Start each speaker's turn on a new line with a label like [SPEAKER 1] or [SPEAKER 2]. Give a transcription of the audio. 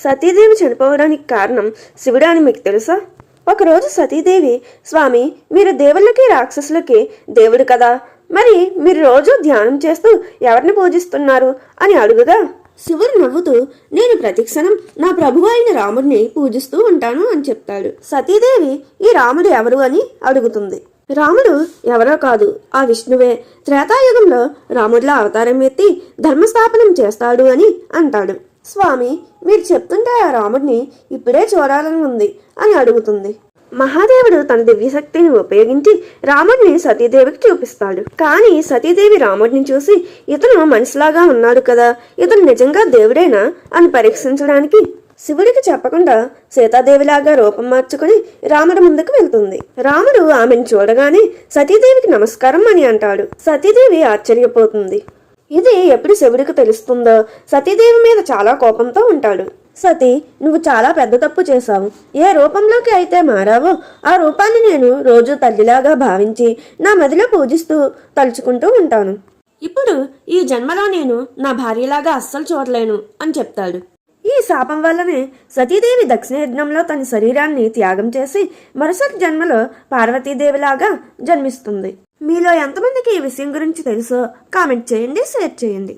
[SPEAKER 1] సతీదేవి చనిపోవడానికి కారణం శివుడు అని మీకు తెలుసా? ఒకరోజు సతీదేవి, స్వామి, మీరు దేవుళ్ళకి రాక్షసులకి దేవుడు కదా, మరి మీరు రోజు ధ్యానం చేస్తూ ఎవరిని పూజిస్తున్నారు అని అడుగుగా శివుడు నవ్వుతూ, నేను ప్రతిక్షణం నా ప్రభువు అయిన రాముడిని పూజిస్తూ ఉంటాను అని చెప్తాడు. సతీదేవి, ఈ రాముడు ఎవరు అని అడుగుతుంది. రాముడు ఎవరో కాదు, ఆ విష్ణువే. త్రేతాయుగంలో రాముడిలా అవతారం ఎత్తి ధర్మస్థాపనం చేస్తాడు అని అంటాడు. స్వామి, మీరు చెప్తుంటే ఆ రాముడిని ఇప్పుడే చూడాలని ఉంది అని అడుగుతుంది. మహాదేవుడు తన దివ్యశక్తిని ఉపయోగించి రాముడిని సతీదేవికి చూపిస్తాడు. కానీ సతీదేవి రాముడిని చూసి, ఇతను మనిషిలాగా ఉన్నాడు కదా, ఇతను నిజంగా దేవుడేనా అని పరీక్షించడానికి శివుడికి చెప్పకుండా సీతాదేవిలాగా రూపం మార్చుకుని రాముడి ముందుకు వెళ్తుంది. రాముడు ఆమెను చూడగానే సతీదేవికి నమస్కారం అని అంటాడు. సతీదేవి ఆశ్చర్యపోతుంది. ఇది ఎప్పుడు శివుడికి తెలుస్తుందో సతీదేవి మీద చాలా కోపంతో ఉంటాడు. సతీ, నువ్వు చాలా పెద్ద తప్పు చేశావు. ఏ రూపంలోకి అయితే మారావో ఆ రూపాన్ని నేను రోజు తల్లిలాగా భావించి నా మదిలో పూజిస్తూ తలుచుకుంటూ ఉంటాను. ఇప్పుడు ఈ జన్మలో నేను నా భార్యలాగా అస్సలు చూడలేను అని చెప్తాడు. ఈ శాపం వల్లనే సతీదేవి దక్షిణ యజ్ఞంలో తన శరీరాన్ని త్యాగం చేసి మరుసటి జన్మలో పార్వతీదేవిలాగా జన్మిస్తుంది. మీలో ఎంతమందికి ఈ విషయం గురించి తెలుసో కామెంట్ చేయండి, షేర్ చేయండి.